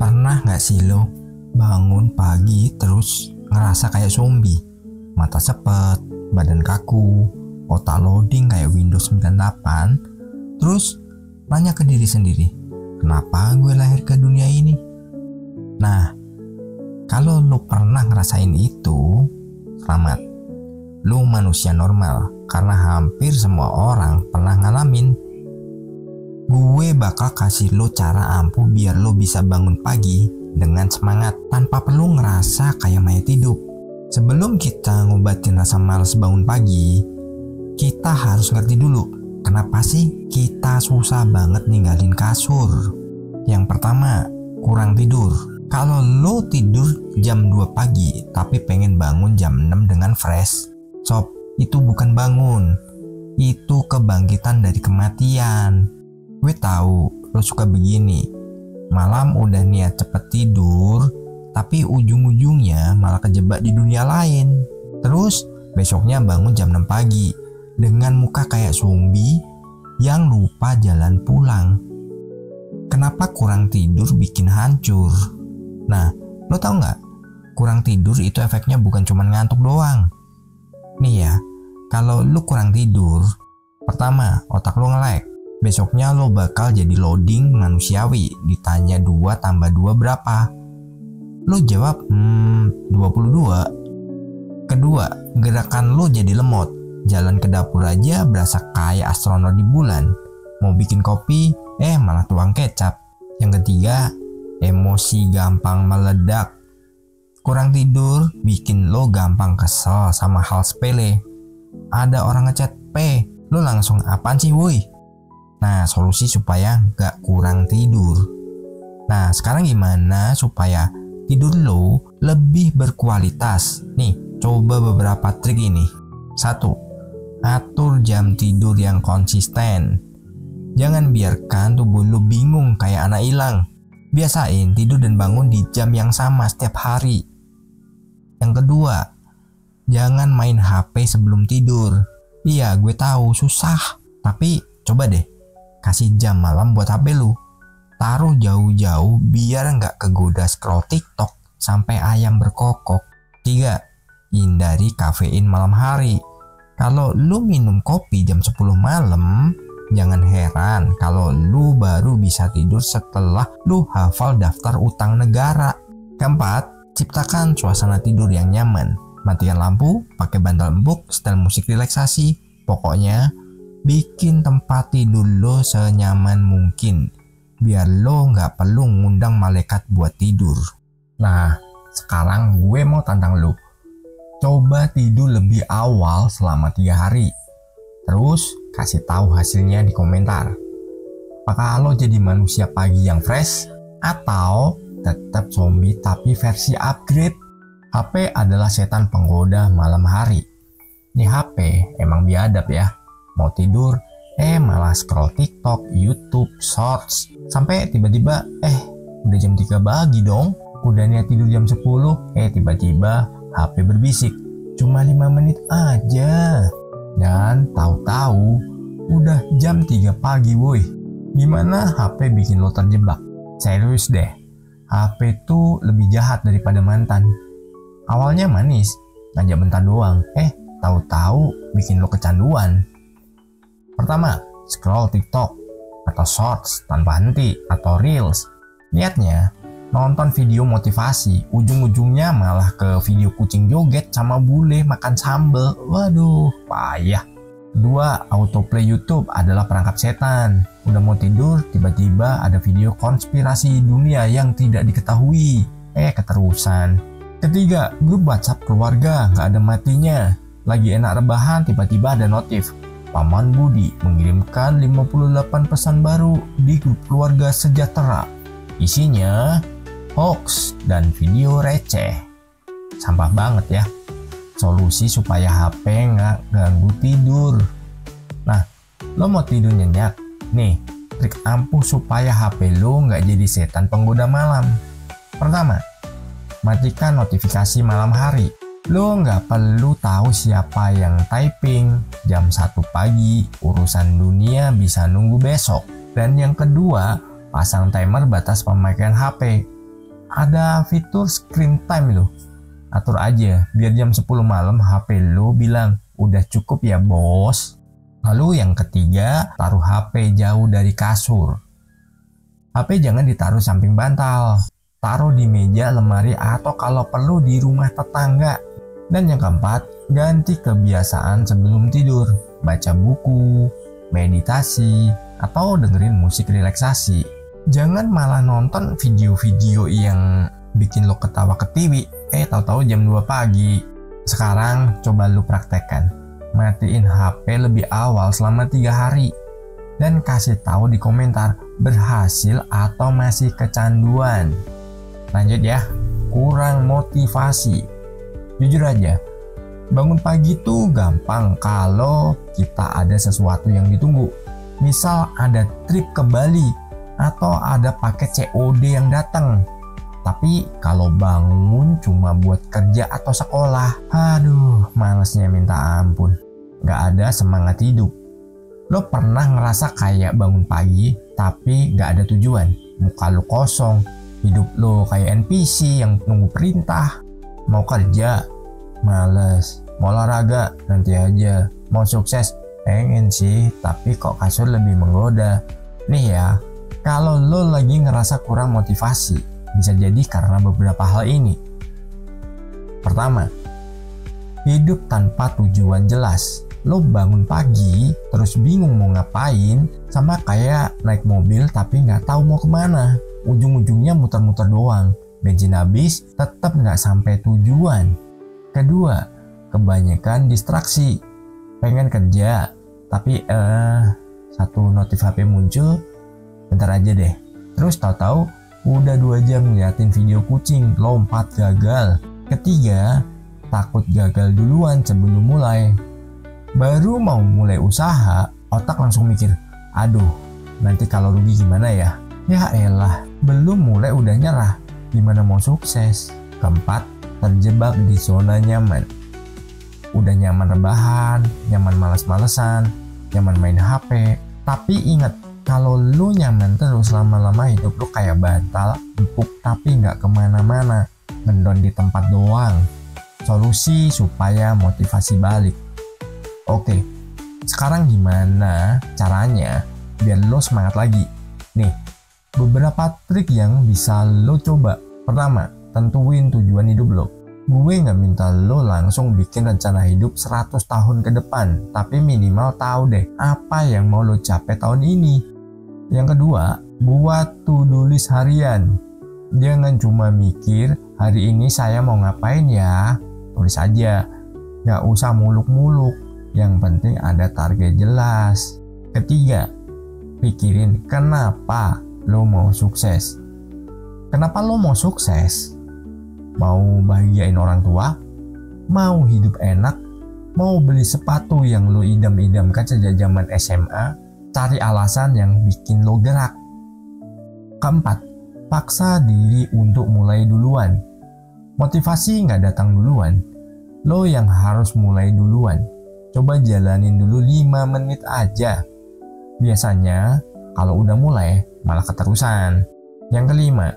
Pernah gak sih lo bangun pagi terus ngerasa kayak zombie? Mata sepet, badan kaku, otak loading kayak Windows 98. Terus nanya ke diri sendiri, kenapa gue lahir ke dunia ini? Nah, kalau lo pernah ngerasain itu, selamat. Lo manusia normal karena hampir semua orang pernah ngalamin. Gue bakal kasih lo cara ampuh biar lo bisa bangun pagi dengan semangat tanpa perlu ngerasa kayak mayat hidup. Sebelum kita ngobatin rasa malas bangun pagi, kita harus ngerti dulu kenapa sih kita susah banget ninggalin kasur. Yang pertama, kurang tidur. Kalau lo tidur jam 2 pagi tapi pengen bangun jam 6 dengan fresh, sob, itu bukan bangun, itu kebangkitan dari kematian. Gue tahu lo suka begini, malam udah niat cepet tidur, tapi ujung-ujungnya malah kejebak di dunia lain. Terus besoknya bangun jam 6 pagi dengan muka kayak zombie yang lupa jalan pulang. Kenapa kurang tidur bikin hancur? Nah, lo tau gak? Kurang tidur itu efeknya bukan cuma ngantuk doang. Nih ya, kalau lo kurang tidur, pertama otak lo nge-lag. Besoknya lo bakal jadi loading manusiawi. Ditanya 2 tambah 2 berapa? Lo jawab 22. Kedua, gerakan lo jadi lemot. Jalan ke dapur aja berasa kayak astronot di bulan. Mau bikin kopi, malah tuang kecap. Yang ketiga, emosi gampang meledak. Kurang tidur bikin lo gampang kesel sama hal sepele. Ada orang ngechat P, lo langsung apaan sih woi? Nah, solusi supaya gak kurang tidur. Nah, sekarang gimana supaya tidur lo lebih berkualitas? Nih, coba beberapa trik ini. 1. Atur jam tidur yang konsisten. Jangan biarkan tubuh lo bingung kayak anak hilang. Biasain tidur dan bangun di jam yang sama setiap hari. Yang kedua, jangan main HP sebelum tidur. Iya, gue tahu susah, tapi coba deh kasih jam malam buat HP lu. Taruh jauh-jauh biar nggak kegoda scroll TikTok sampai ayam berkokok. 3. Hindari kafein malam hari. Kalau lu minum kopi jam 10 malam, jangan heran kalau lu baru bisa tidur setelah lu hafal daftar utang negara. Keempat, ciptakan suasana tidur yang nyaman. Matikan lampu, pakai bantal empuk, setel musik relaksasi. Pokoknya bikin tempat tidur lo senyaman mungkin biar lo nggak perlu ngundang malaikat buat tidur. Nah, sekarang gue mau tantang lo. Coba tidur lebih awal selama 3 hari. Terus kasih tahu hasilnya di komentar. Apakah lo jadi manusia pagi yang fresh atau tetap zombie tapi versi upgrade? HP adalah setan penggoda malam hari. Nih HP emang biadab ya. Mau tidur, malah scroll TikTok, YouTube, Shorts. Sampai tiba-tiba, udah jam 3 pagi dong. Udah niat tidur jam 10, tiba-tiba HP berbisik. Cuma 5 menit aja. Dan tahu-tahu udah jam 3 pagi woi. Gimana HP bikin lo terjebak? Serius deh, HP tuh lebih jahat daripada mantan. Awalnya manis, ngajak bentar doang. Tahu-tahu bikin lo kecanduan. Pertama, scroll TikTok atau Shorts tanpa henti atau Reels. Niatnya nonton video motivasi, ujung-ujungnya malah ke video kucing joget sama bule makan sambal. Waduh, payah. 2. Autoplay YouTube adalah perangkap setan. Udah mau tidur, tiba-tiba ada video konspirasi dunia yang tidak diketahui. Keterusan. Ketiga, grup WhatsApp keluarga nggak ada matinya. Lagi enak rebahan, tiba-tiba ada notif. Paman Budi mengirimkan 58 pesan baru di grup keluarga sejahtera. Isinya hoax dan video receh. Sampah banget ya. Solusi supaya HP nggak ganggu tidur. Nah, lo mau tidur nyenyak? Nih, trik ampuh supaya HP lo nggak jadi setan penggoda malam. Pertama, matikan notifikasi malam hari. Lo nggak perlu tahu siapa yang typing jam 1 pagi, urusan dunia bisa nunggu besok. Dan yang kedua, pasang timer batas pemakaian HP. ada fitur screen time loh. Atur aja biar jam 10 malam HP lo bilang udah cukup ya bos. Lalu yang ketiga, taruh HP jauh dari kasur. HP jangan ditaruh samping bantal. Taruh di meja, lemari, atau kalau perlu di rumah tetangga. Dan yang keempat, ganti kebiasaan sebelum tidur. Baca buku, meditasi, atau dengerin musik relaksasi. Jangan malah nonton video-video yang bikin lo ketawa ketiwi. Tahu-tahu jam 2 pagi. Sekarang coba lo praktekkan. Matiin HP lebih awal selama 3 hari. Dan kasih tahu di komentar berhasil atau masih kecanduan. Lanjut ya, kurang motivasi. Jujur aja, bangun pagi tuh gampang kalau kita ada sesuatu yang ditunggu. Misal ada trip ke Bali atau ada paket COD yang datang. Tapi kalau bangun cuma buat kerja atau sekolah, aduh malesnya minta ampun. Gak ada semangat hidup. Lo pernah ngerasa kayak bangun pagi tapi gak ada tujuan? Muka lo kosong, hidup lo kayak NPC yang nunggu perintah. Mau kerja, males. Mau olahraga, nanti aja. Mau sukses, pengen sih, tapi kok kasur lebih menggoda. Nih ya, kalau lo lagi ngerasa kurang motivasi, bisa jadi karena beberapa hal ini. Pertama, hidup tanpa tujuan jelas. Lo bangun pagi, terus bingung mau ngapain, sama kayak naik mobil tapi nggak tahu mau kemana. Ujung-ujungnya muter-muter doang. Bensin habis, tetap nggak sampai tujuan. Kedua, kebanyakan distraksi. Pengen kerja, tapi satu notif HP muncul, bentar aja deh. Terus tahu-tahu udah 2 jam ngeliatin video kucing, lompat gagal. Ketiga, takut gagal duluan sebelum mulai. Baru mau mulai usaha, otak langsung mikir, aduh, nanti kalau rugi gimana ya? Ya elah, belum mulai udah nyerah, gimana mau sukses? Keempat, terjebak di zona nyaman. Udah nyaman rebahan, nyaman malas-malesan, nyaman main HP. Tapi ingat, kalau lu nyaman terus, lama-lama hidup lu kayak bantal, empuk tapi nggak kemana-mana, ngendon di tempat doang. Solusi supaya motivasi balik. Oke, sekarang gimana caranya biar lo semangat lagi? Nih, beberapa trik yang bisa lo coba. Pertama, tentuin tujuan hidup lo. Gue nggak minta lo langsung bikin rencana hidup 100 tahun ke depan, tapi minimal tahu deh apa yang mau lo capai tahun ini. Yang kedua, buat to-do list harian. Jangan cuma mikir, hari ini saya mau ngapain ya? Tulis aja, nggak usah muluk-muluk. Yang penting ada target jelas. Ketiga, pikirin kenapa lo mau sukses. Kenapa lo mau sukses? Mau bahagiain orang tua? Mau hidup enak? Mau beli sepatu yang lo idam-idamkan sejak zaman SMA? Cari alasan yang bikin lo gerak. Keempat, paksa diri untuk mulai duluan. Motivasi nggak datang duluan. Lo yang harus mulai duluan. Coba jalanin dulu 5 menit aja. Biasanya kalau udah mulai malah keterusan. Yang kelima,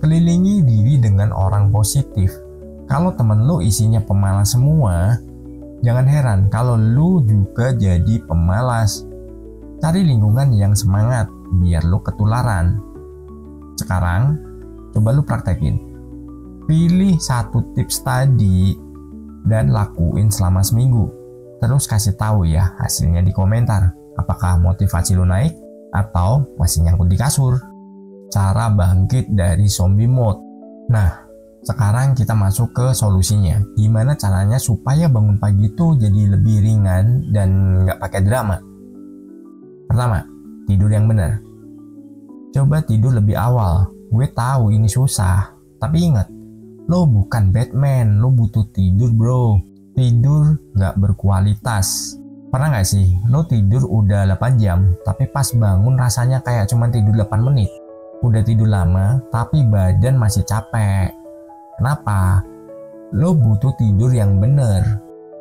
kelilingi diri dengan orang positif. Kalau temen lo isinya pemalas semua, jangan heran kalau lo juga jadi pemalas. Cari lingkungan yang semangat biar lo ketularan. Sekarang coba lo praktekin. Pilih satu tips tadi dan lakuin selama seminggu. Terus kasih tahu ya hasilnya di komentar. Apakah motivasi lo naik atau masih nyangkut di kasur? Cara bangkit dari zombie mode. Nah, sekarang kita masuk ke solusinya. Gimana caranya supaya bangun pagi itu jadi lebih ringan dan nggak pakai drama? Pertama, tidur yang benar. Coba tidur lebih awal. Gue tahu ini susah, tapi ingat, lo bukan Batman, lo butuh tidur bro. Tidur nggak berkualitas. Pernah nggak sih lo tidur udah 8 jam tapi pas bangun rasanya kayak cuma tidur 8 menit. Udah tidur lama tapi badan masih capek. Kenapa? Lo butuh tidur yang bener.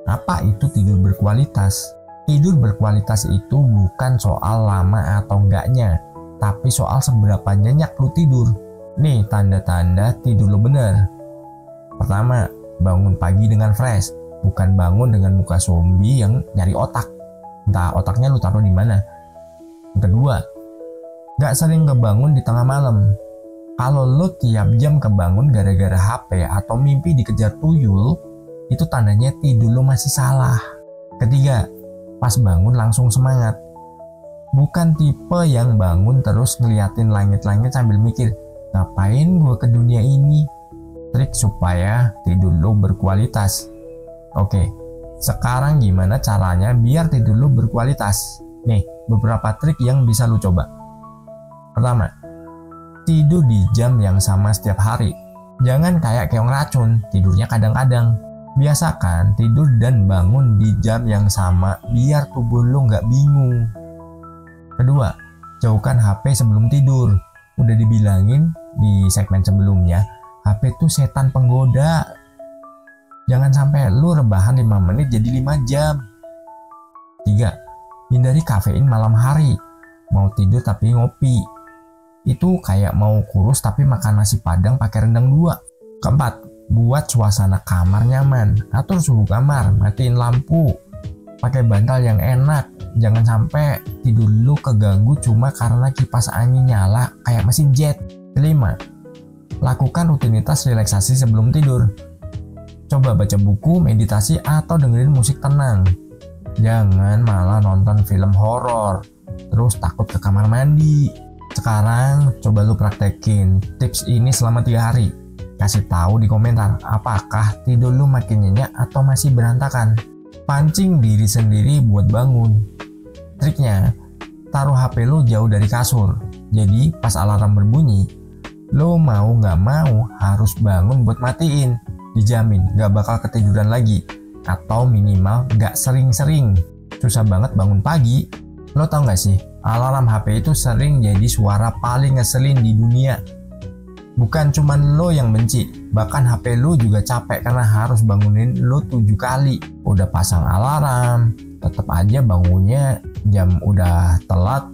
Apa itu tidur berkualitas? Tidur berkualitas itu bukan soal lama atau enggaknya, tapi soal seberapa nyenyak lo tidur. Nih tanda-tanda tidur lo bener. Pertama, bangun pagi dengan fresh, bukan bangun dengan muka zombie yang nyari otak. Entah otaknya lu taruh di mana. Kedua, gak sering kebangun di tengah malam. Kalau lu tiap jam kebangun gara-gara HP atau mimpi dikejar tuyul, itu tandanya tidur lu masih salah. Ketiga, pas bangun langsung semangat. Bukan tipe yang bangun terus ngeliatin langit-langit sambil mikir, ngapain gue ke dunia ini? Trik supaya tidur lo berkualitas. Oke, sekarang gimana caranya biar tidur lo berkualitas? Nih, beberapa trik yang bisa lo coba. Pertama, tidur di jam yang sama setiap hari. Jangan kayak keong racun, tidurnya kadang-kadang. Biasakan tidur dan bangun di jam yang sama biar tubuh lo nggak bingung. Kedua, jauhkan HP sebelum tidur. Udah dibilangin di segmen sebelumnya, HP itu setan penggoda. Jangan sampai lu rebahan 5 menit jadi 5 jam. 3. Hindari kafein malam hari. Mau tidur tapi ngopi. Itu kayak mau kurus tapi makan nasi padang pakai rendang 2. Keempat, buat suasana kamar nyaman. Atur suhu kamar, matiin lampu. Pakai bantal yang enak. Jangan sampai tidur lu keganggu cuma karena kipas angin nyala kayak mesin jet. Kelima, lakukan rutinitas relaksasi sebelum tidur. Coba baca buku, meditasi, atau dengerin musik tenang. Jangan malah nonton film horor, terus takut ke kamar mandi. Sekarang coba lu praktekin tips ini selama 3 hari. Kasih tahu di komentar apakah tidur lu makin nyenyak atau masih berantakan. Pancing diri sendiri buat bangun. Triknya, taruh HP lu jauh dari kasur. Jadi pas alarm berbunyi, lo mau gak mau harus bangun buat matiin. Dijamin gak bakal ketiduran lagi. Atau minimal gak sering-sering. Susah banget bangun pagi. Lo tau gak sih, alarm HP itu sering jadi suara paling ngeselin di dunia. Bukan cuman lo yang benci, bahkan HP lo juga capek karena harus bangunin lo 7 kali. Udah pasang alarm, tetap aja bangunnya jam udah telat,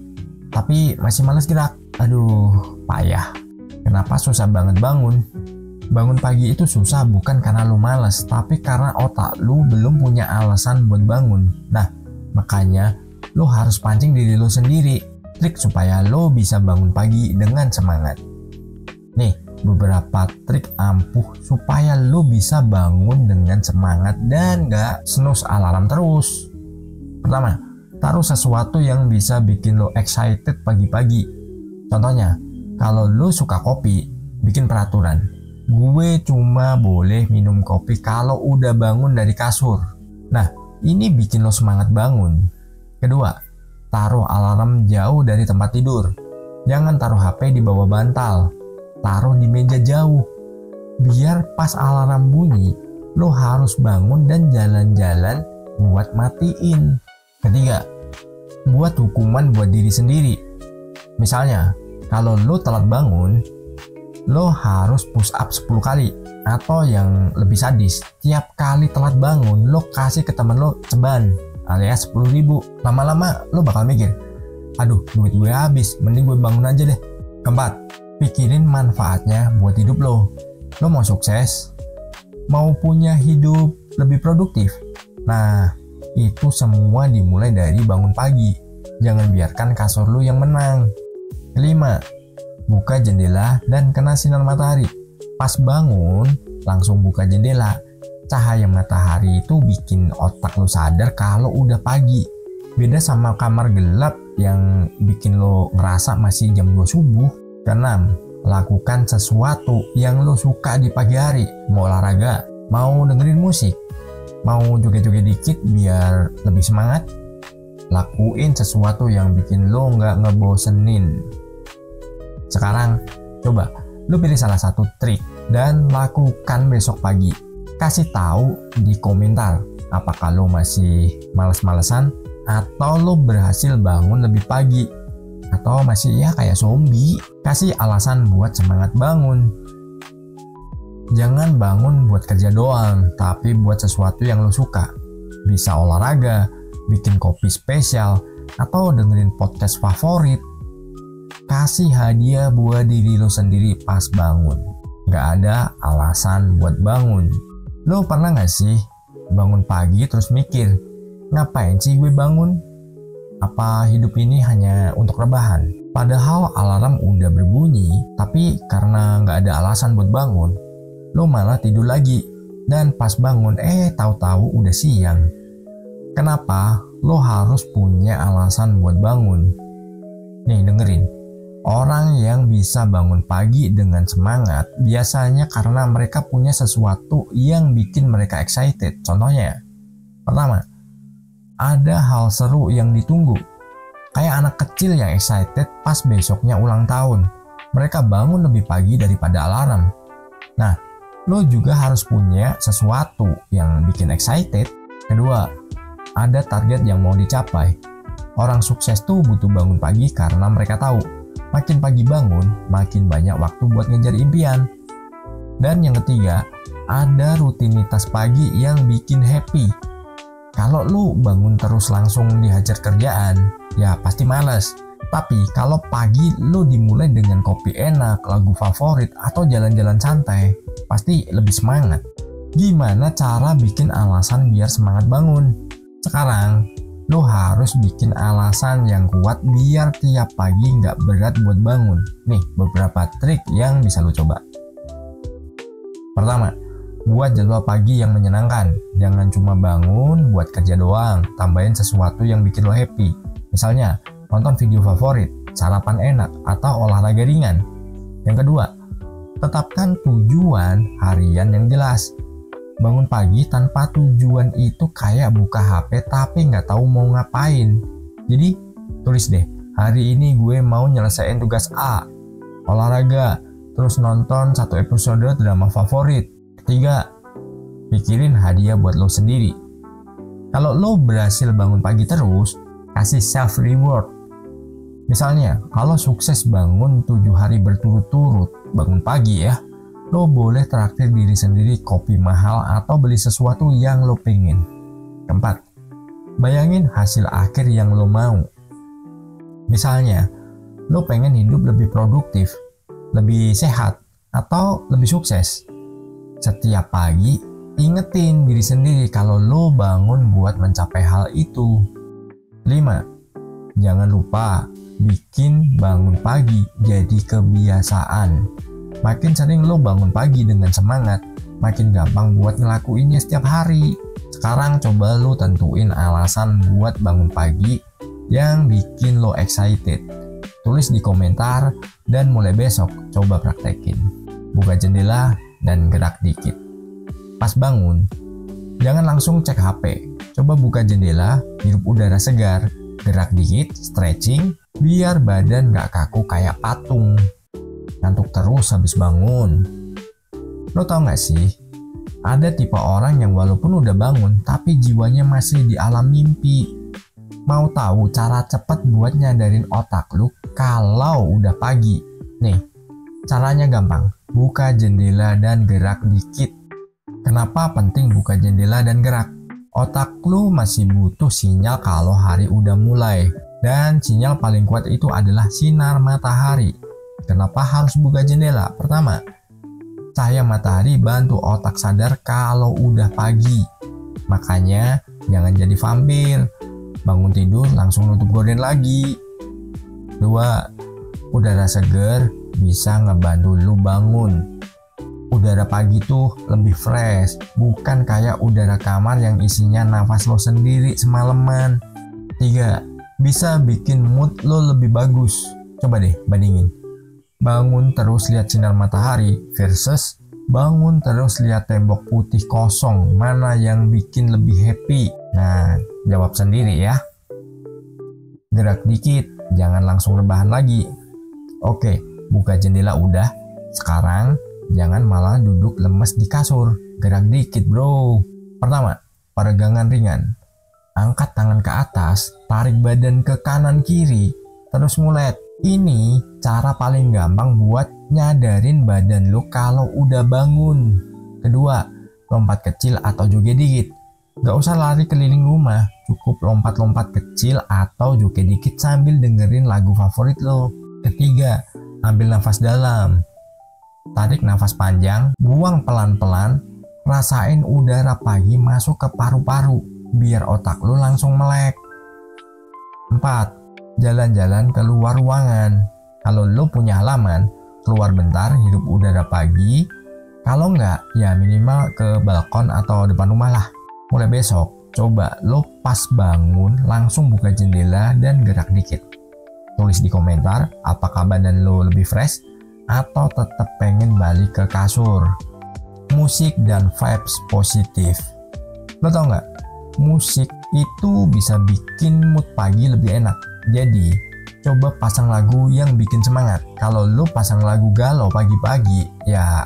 tapi masih males gerak. Aduh, payah. Kenapa susah banget bangun? Bangun pagi itu susah bukan karena lu malas, tapi karena otak lu belum punya alasan buat bangun. Nah, makanya lu harus pancing diri lu sendiri. Trik supaya lu bisa bangun pagi dengan semangat. Nih, beberapa trik ampuh supaya lu bisa bangun dengan semangat dan gak snooze alarm terus. Pertama, taruh sesuatu yang bisa bikin lo excited pagi-pagi. Contohnya, kalau lo suka kopi, bikin peraturan. Gue cuma boleh minum kopi kalau udah bangun dari kasur. Nah, ini bikin lo semangat bangun. Kedua, taruh alarm jauh dari tempat tidur. Jangan taruh HP di bawah bantal. Taruh di meja jauh. Biar pas alarm bunyi, lo harus bangun dan jalan-jalan buat matiin. Ketiga, buat hukuman buat diri sendiri. Misalnya, kalau lo telat bangun, lo harus push up 10 kali. Atau yang lebih sadis, tiap kali telat bangun, lo kasih ke temen lo ceban alias 10.000. Lama-lama lo bakal mikir, aduh duit gue habis, mending gue bangun aja deh. Keempat, pikirin manfaatnya buat hidup lo. Lo mau sukses, mau punya hidup lebih produktif. Nah, itu semua dimulai dari bangun pagi. Jangan biarkan kasur lu yang menang. Kelima, buka jendela dan kena sinar matahari. Pas bangun, langsung buka jendela. Cahaya matahari itu bikin otak lu sadar kalau udah pagi. Beda sama kamar gelap yang bikin lo ngerasa masih jam 2 subuh. Keenam, lakukan sesuatu yang lo suka di pagi hari. Mau olahraga, mau dengerin musik, mau joget-joget dikit biar lebih semangat. Lakuin sesuatu yang bikin lo nggak ngebosenin. Sekarang, coba lo pilih salah satu trik dan lakukan besok pagi. Kasih tahu di komentar apakah lo masih males-malesan atau lo berhasil bangun lebih pagi, atau masih ya kayak zombie. Kasih alasan buat semangat bangun. Jangan bangun buat kerja doang, tapi buat sesuatu yang lo suka. Bisa olahraga, bikin kopi spesial, atau dengerin podcast favorit. Kasih hadiah buat diri lo sendiri pas bangun. Gak ada alasan buat bangun. Lo pernah gak sih bangun pagi terus mikir, ngapain sih gue bangun? Apa hidup ini hanya untuk rebahan? Padahal alarm udah berbunyi, tapi karena gak ada alasan buat bangun, lo malah tidur lagi. Dan pas bangun, tahu-tahu udah siang. Kenapa lo harus punya alasan buat bangun? Nih dengerin, orang yang bisa bangun pagi dengan semangat biasanya karena mereka punya sesuatu yang bikin mereka excited. Contohnya, pertama, ada hal seru yang ditunggu. Kayak anak kecil yang excited pas besoknya ulang tahun. Mereka bangun lebih pagi daripada alarm. Nah, lo juga harus punya sesuatu yang bikin excited. Kedua, ada target yang mau dicapai. Orang sukses tuh butuh bangun pagi karena mereka tahu makin pagi bangun, makin banyak waktu buat ngejar impian. Dan yang ketiga, ada rutinitas pagi yang bikin happy. Kalau lu bangun terus langsung dihajar kerjaan, ya pasti males. Tapi kalau pagi lu dimulai dengan kopi enak, lagu favorit, atau jalan-jalan santai, pasti lebih semangat. Gimana cara bikin alasan biar semangat bangun? Sekarang, lo harus bikin alasan yang kuat biar tiap pagi nggak berat buat bangun. Nih, beberapa trik yang bisa lo coba. Pertama, buat jadwal pagi yang menyenangkan. Jangan cuma bangun buat kerja doang, tambahin sesuatu yang bikin lo happy. Misalnya, nonton video favorit, sarapan enak, atau olahraga ringan. Yang kedua, tetapkan tujuan harian yang jelas. Bangun pagi tanpa tujuan itu kayak buka HP tapi nggak tahu mau ngapain. Jadi tulis deh, hari ini gue mau nyelesain tugas A, olahraga, terus nonton satu episode drama favorit. Ketiga, pikirin hadiah buat lo sendiri. Kalau lo berhasil bangun pagi terus, kasih self reward. Misalnya, kalau sukses bangun 7 hari berturut-turut, bangun pagi ya, lo boleh traktir diri sendiri kopi mahal atau beli sesuatu yang lo pengen. Keempat, bayangin hasil akhir yang lo mau. Misalnya, lo pengen hidup lebih produktif, lebih sehat, atau lebih sukses. Setiap pagi, ingetin diri sendiri kalau lo bangun buat mencapai hal itu. 5. Jangan lupa bikin bangun pagi jadi kebiasaan. Makin sering lo bangun pagi dengan semangat, makin gampang buat ngelakuinnya setiap hari. Sekarang coba lo tentuin alasan buat bangun pagi yang bikin lo excited. Tulis di komentar dan mulai besok coba praktekin. Buka jendela dan gerak dikit. Pas bangun, jangan langsung cek HP. Coba buka jendela, hirup udara segar, gerak dikit, stretching, biar badan gak kaku kayak patung. Ngantuk terus habis bangun. Lo tau gak sih, ada tipe orang yang walaupun udah bangun tapi jiwanya masih di alam mimpi. Mau tahu cara cepet buat nyadarin otak lo kalau udah pagi? Nih, caranya gampang. Buka jendela dan gerak dikit. Kenapa penting buka jendela dan gerak? Otak lu masih butuh sinyal kalau hari udah mulai. Dan sinyal paling kuat itu adalah sinar matahari. Kenapa harus buka jendela? Pertama, cahaya matahari bantu otak sadar kalau udah pagi. Makanya jangan jadi vampir. Bangun tidur langsung nutup gorden lagi. 2. Udara seger bisa ngebantu lu bangun. Udara pagi tuh lebih fresh, bukan kayak udara kamar yang isinya nafas lo sendiri semalaman. 3. Bisa bikin mood lo lebih bagus. Coba deh bandingin. Bangun terus lihat sinar matahari versus bangun terus lihat tembok putih kosong. Mana yang bikin lebih happy? Nah, jawab sendiri ya. Gerak dikit, jangan langsung rebahan lagi. Oke, buka jendela udah. Sekarang jangan malah duduk lemes di kasur. Gerak dikit bro. Pertama, peregangan ringan. Angkat tangan ke atas, tarik badan ke kanan kiri, terus ngulet. Ini cara paling gampang buat nyadarin badan lo kalau udah bangun. Kedua, lompat kecil atau joget dikit. Gak usah lari keliling rumah, cukup lompat-lompat kecil atau joget dikit sambil dengerin lagu favorit lo. Ketiga, ambil nafas dalam. Tarik nafas panjang, buang pelan-pelan, rasain udara pagi masuk ke paru-paru, biar otak lu langsung melek. 4. Jalan-jalan keluar ruangan. Kalau lu punya halaman, keluar bentar hirup udara pagi. Kalau enggak, ya minimal ke balkon atau depan rumah lah. Mulai besok, coba lo pas bangun langsung buka jendela dan gerak dikit. Tulis di komentar apakah badan lo lebih fresh atau tetap pengen balik ke kasur. Musik dan vibes positif. Lo tau nggak? Musik itu bisa bikin mood pagi lebih enak. Jadi, coba pasang lagu yang bikin semangat. Kalau lo pasang lagu galau pagi-pagi, ya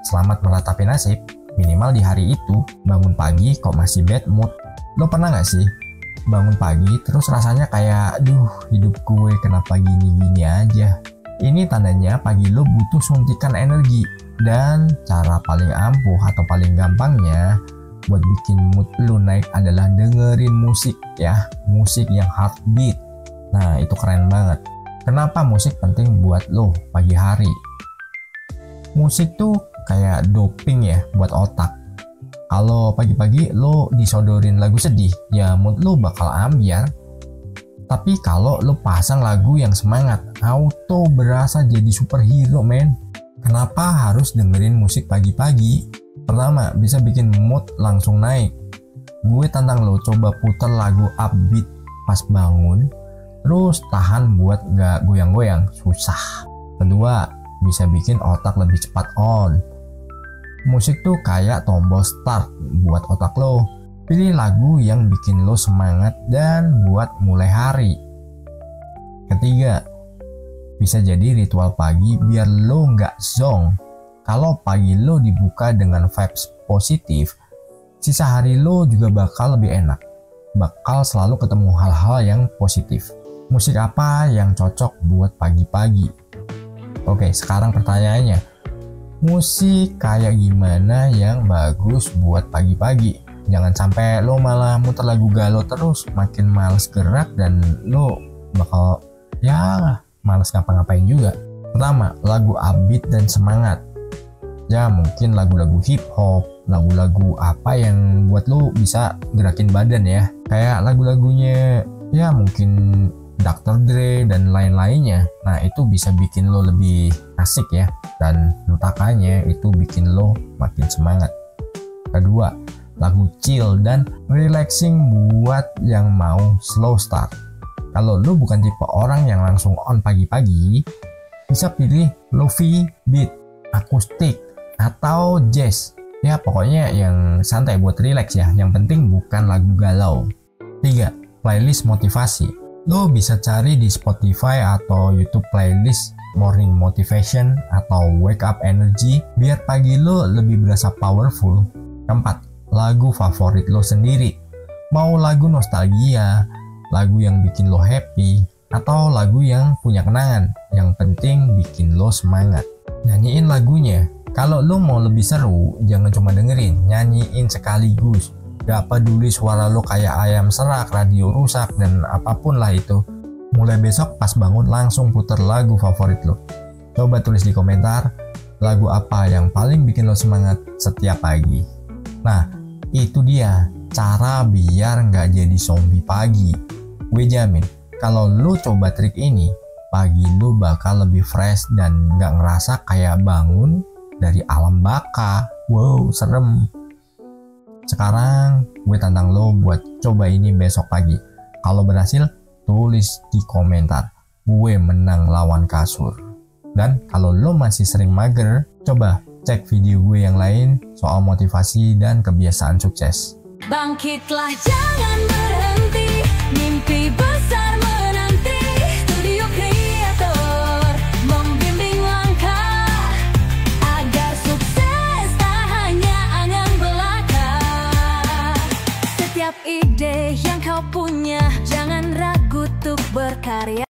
selamat meratapi nasib. Minimal di hari itu, bangun pagi kok masih bad mood. Lo pernah nggak sih bangun pagi terus rasanya kayak, duh hidup gue kenapa gini-gini aja. Ini tandanya pagi lo butuh suntikan energi. Dan cara paling ampuh atau paling gampangnya buat bikin mood lo naik adalah dengerin musik ya. Musik yang heartbeat. Nah itu keren banget. Kenapa musik penting buat lo pagi hari? Musik tuh kayak doping ya buat otak. Kalau pagi-pagi lo disodorin lagu sedih, ya mood lo bakal ambiar. Tapi kalau lo pasang lagu yang semangat, auto berasa jadi superhero men. Kenapa harus dengerin musik pagi-pagi? Pertama, bisa bikin mood langsung naik. Gue tantang lo coba puter lagu upbeat pas bangun, terus tahan buat gak goyang-goyang, susah. Kedua, bisa bikin otak lebih cepat on. Musik tuh kayak tombol start buat otak lo. Pilih lagu yang bikin lo semangat dan buat mulai hari. Ketiga, bisa jadi ritual pagi biar lo nggak zonk. Kalau pagi lo dibuka dengan vibes positif, sisa hari lo juga bakal lebih enak. Bakal selalu ketemu hal-hal yang positif. Musik apa yang cocok buat pagi-pagi? Oke, sekarang pertanyaannya. Musik kayak gimana yang bagus buat pagi-pagi? Jangan sampai lo malah muter lagu galau terus, makin males gerak dan lo bakal ya males ngapa-ngapain juga. Pertama, lagu upbeat dan semangat. Ya mungkin lagu-lagu hip hop, lagu-lagu apa yang buat lo bisa gerakin badan ya. Kayak lagu-lagunya ya mungkin Dr. Dre dan lain-lainnya. Nah itu bisa bikin lo lebih asik ya. Dan letakanya itu bikin lo makin semangat. Kedua, lagu chill dan relaxing buat yang mau slow start. Kalau lo bukan tipe orang yang langsung on pagi-pagi, bisa pilih lofi beat, akustik, atau jazz. Ya pokoknya yang santai buat relax ya. Yang penting bukan lagu galau. 3. Playlist motivasi. Lo bisa cari di Spotify atau YouTube playlist morning motivation atau wake up energy biar pagi lo lebih berasa powerful. Keempat, lagu favorit lo sendiri. Mau lagu nostalgia, lagu yang bikin lo happy, atau lagu yang punya kenangan. Yang penting bikin lo semangat. Nyanyiin lagunya. Kalau lo mau lebih seru, jangan cuma dengerin, nyanyiin sekaligus. Gak peduli suara lo kayak ayam serak, radio rusak, dan apapun lah itu. Mulai besok pas bangun langsung puter lagu favorit lo. Coba tulis di komentar, lagu apa yang paling bikin lo semangat setiap pagi. Nah, itu dia cara biar nggak jadi zombie pagi. Gue jamin, kalau lo coba trik ini, pagi lo bakal lebih fresh dan nggak ngerasa kayak bangun dari alam baka. Wow, serem. Sekarang gue tantang lo buat coba ini besok pagi. Kalau berhasil, tulis di komentar, gue menang lawan kasur. Dan kalau lo masih sering mager, coba cek video gue yang lain soal motivasi dan kebiasaan sukses. Bangkitlah, jangan berhenti, mimpi besar.